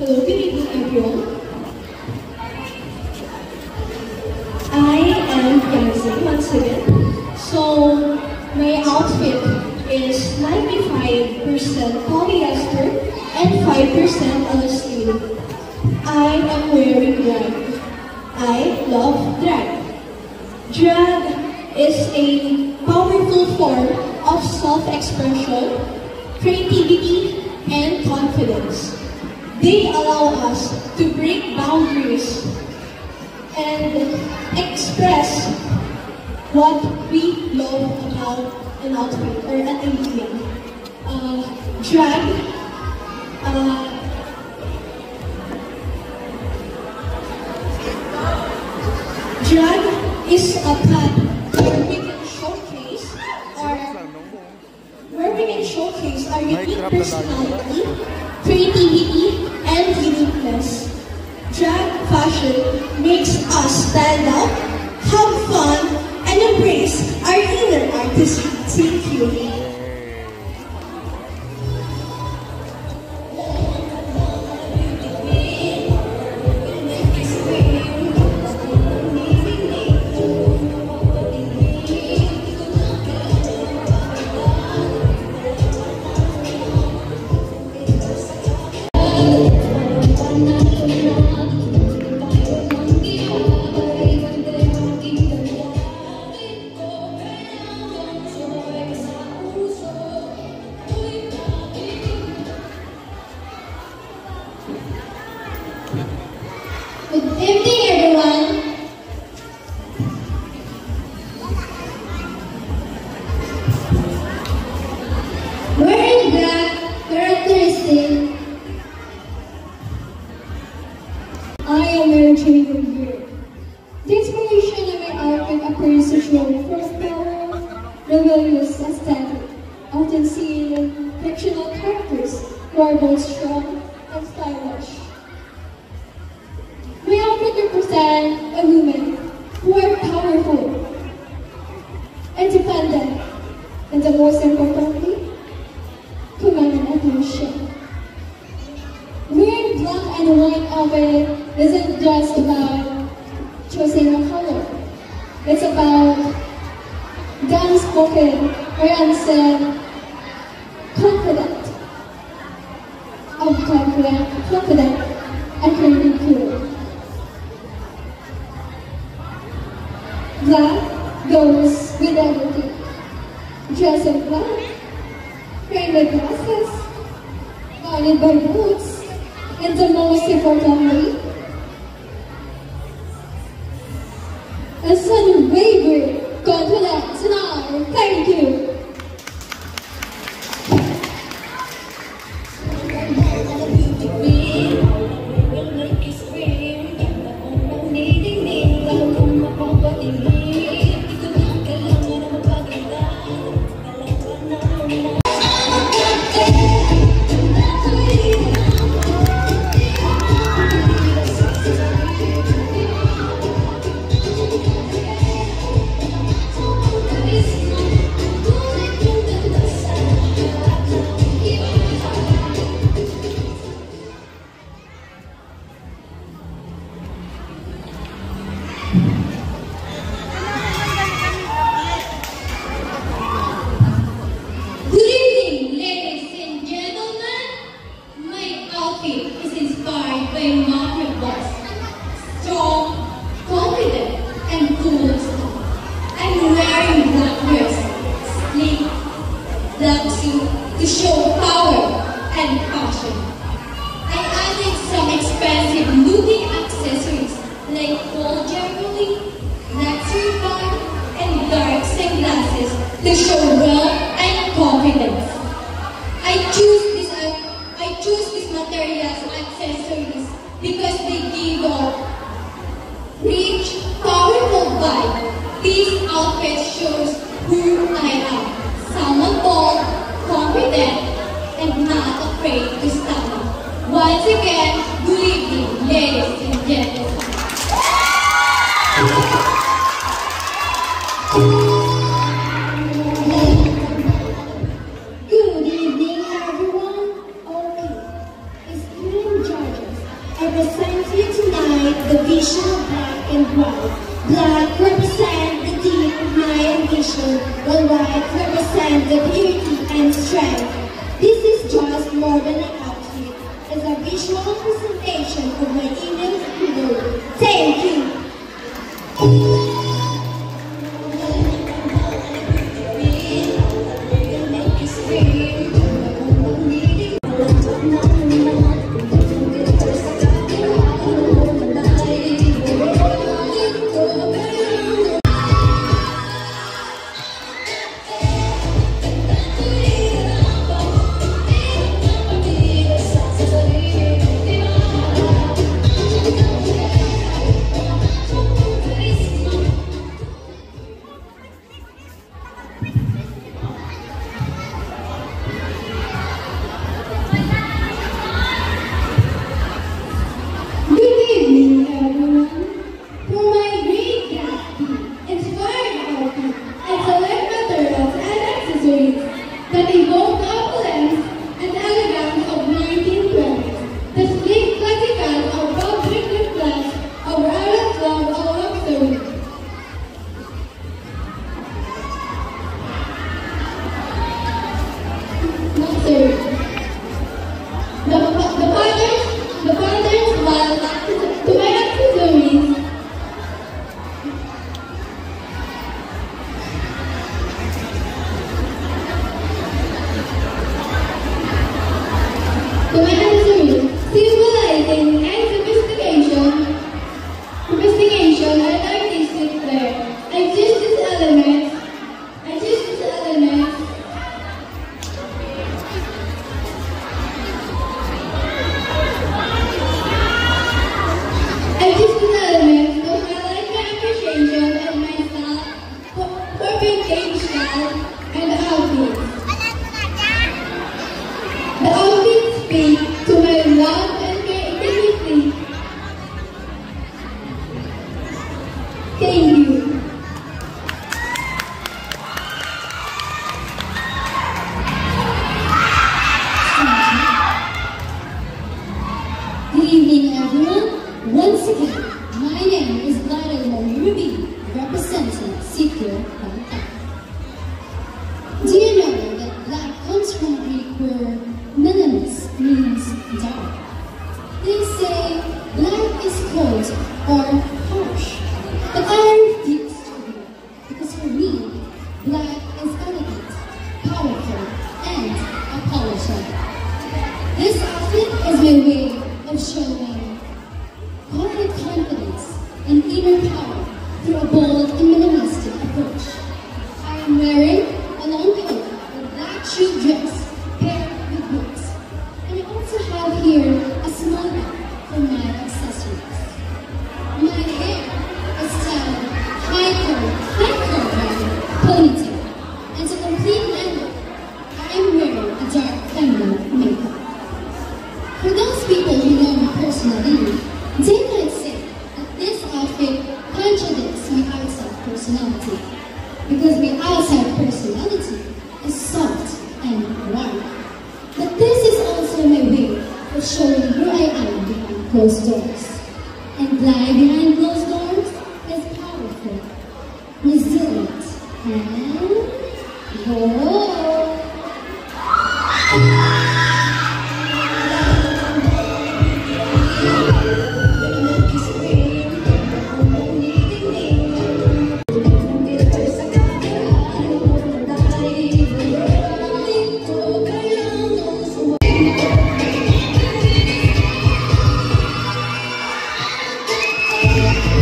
Hello, good evening everyone. I am Yanzi once again. So, my outfit is 95% polyester and 5% elastane. I am wearing drag. I love drag. Drag is a powerful form of self-expression, creativity, and confidence. They allow us to break boundaries and express what we love about an outfit or an idea. Drag is a path where we can showcase our unique personality, creativity, and uniqueness. Drag fashion makes us stand out, have fun, and embrace our inner artistry. Thank you. Good evening, everyone. Wearing black characteristic, I am wearing chewing here. The inspiration of my outfit appears to show first power, rebellious aesthetic, often seen in fictional characters who are both strong and stylish. My outfit represents a woman who are powerful, independent, and the most importantly, commanding attention. Wearing black and white outfit isn't just about choosing a color. It's about the unspoken or unsaid confident, and creating cool. Black goes with everything. Dress in black, framed with glasses, guarded by boots, and the most importantly, a unwavering confidence. Now, thank you. To show power and passion. I added some expensive looking accessories like gold jewelry, luxury bag, and dark sunglasses to show wealth and confidence. I choose these materials and accessories because they give off rich, powerful vibe. These outfits shows who I am. Someone bold, confident, and not afraid to stand up. Once again, good evening, ladies and gentlemen. Good evening, everyone. Okay, student judges. I present you tonight the vision of black and white. Black represent the deep of my ambition, while white represent the purity and strength. This is just more than an outfit. It's a visual presentation of my inner hero. Thank you. That evoke the opulence and elegance of 1920s, the sleek classicals of well-written class of Irish love of luxury. The fathers, while to my accessories, symbolizing and sophistication and artistic flair. I choose these elements. I choose these elements to highlight my appreciation and my style for vintage style and outfits. The outfits speak to my love and creativity. Thank you. Good evening, everyone. Once again, my name is Lyra Ruby, representing Secure Bangkok. Do you know that black comes from Greek word melanis means dark? They say black is cold or harsh, but I refuse to be, because for me, black is elegant, powerful, and apologetic. This outfit is my way of showing quiet confidence and inner power through a bold and minimalistic approach. I am wearing a long coat with black shoe dress paired with boots. And I also have here a small bag for my accessories. My hair is styled high curl ponytail. And to complete my look, I am wearing a dark feminine makeup. For those people who know me personally, they might say that this outfit contradicts my outside personality, because my outside personality is soft and warm. But this is also my way of showing who I am behind closed doors. And Bly behind closed doors is powerful, resilient, and bold. Thank you.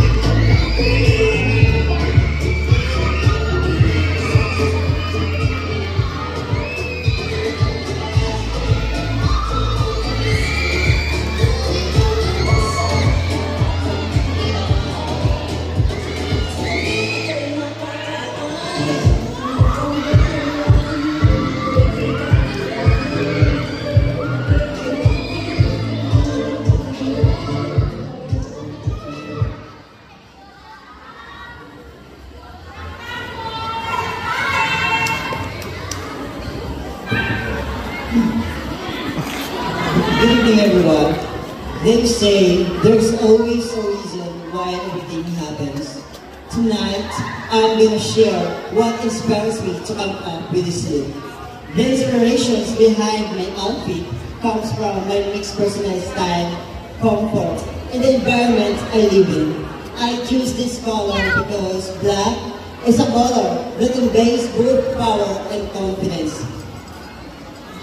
say there's always a reason why everything happens. Tonight, I'm gonna share what inspires me to come up with this look. The inspirations behind my outfit comes from my mixed personal style, comfort, and the environment I live in. I choose this color because black is a color that conveys both power and confidence.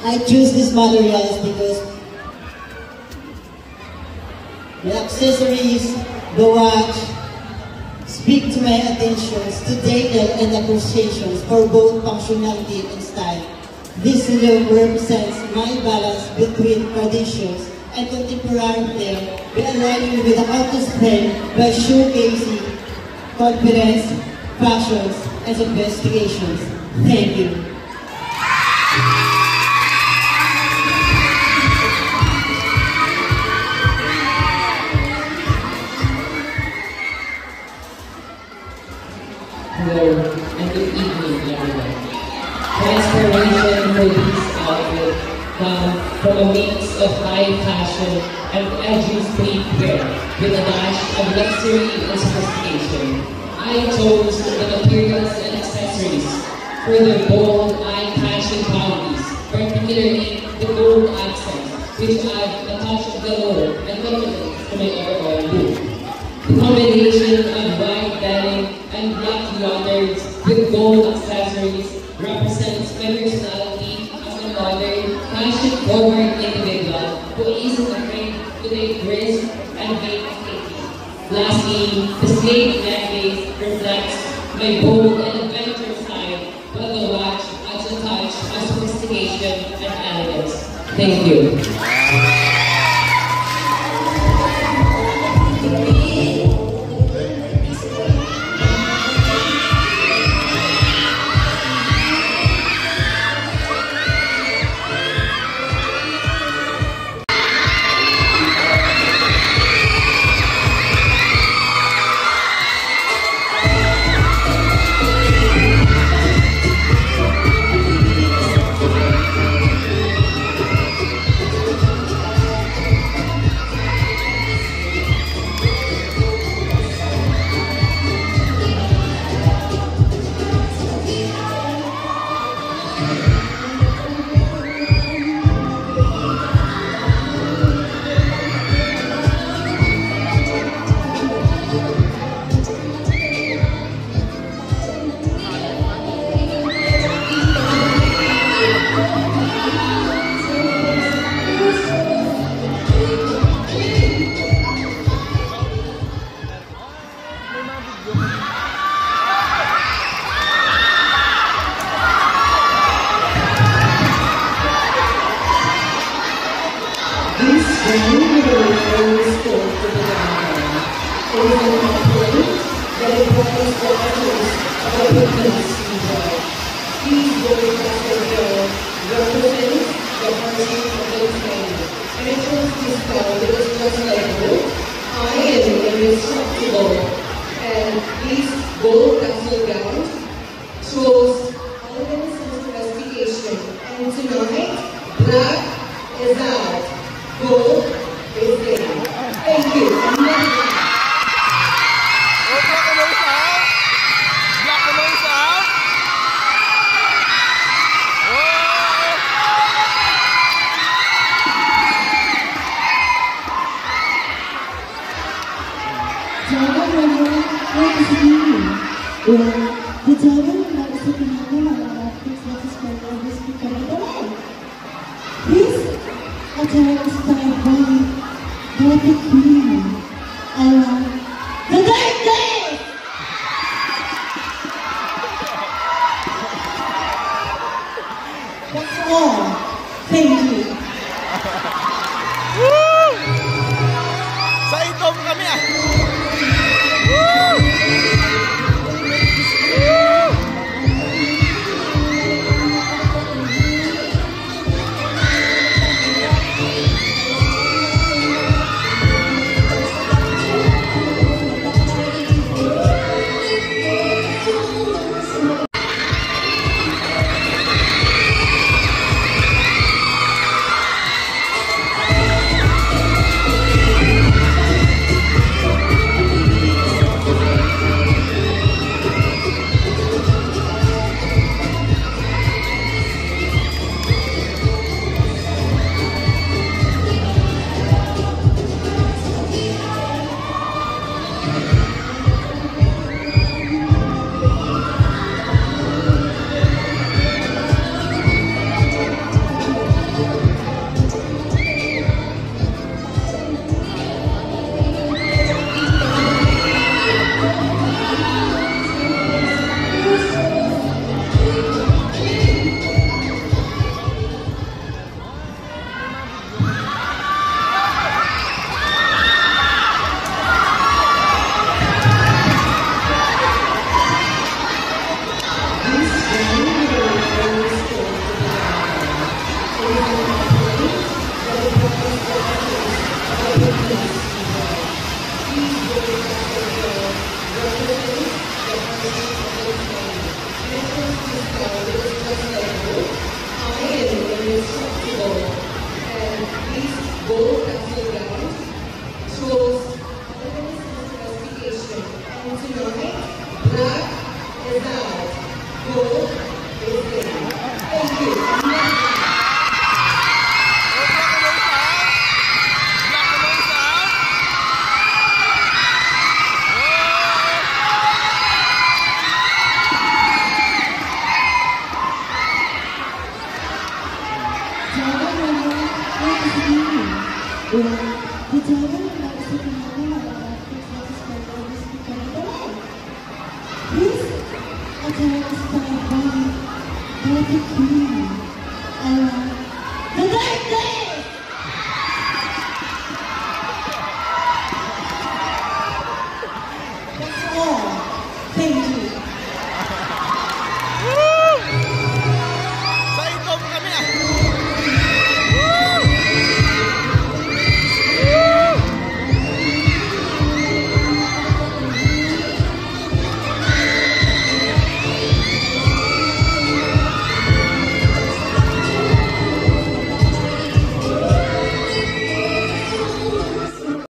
I choose these materials because the accessories, the watch, speak to my attentions to detail and appreciations for both functionality and style. This look represents my balance between traditions and contemporary flair by aligning with the artist's trend by showcasing confidence, passions, and sophistications. Thank you. Hello, and good evening, everyone. My inspiration for this outfit comes from a mix of high fashion and edgy streetwear with a dash of luxury and sophistication. I chose the materials and accessories for their bold, eye-catching qualities, particularly the gold accents, which add a touch of galore and confidence to my overall look. The combination of white denim and black leotards with gold accessories represents my personality as a modern, fashion-forward individual who isn't afraid to take risks and make mistakes. Lastly, the slate necklace reflects my bold and adventurous side, while the watch adds a touch of sophistication and elegance. Thank you. mag-isip na namin about subscribers becoming the life. This attack is by one David King.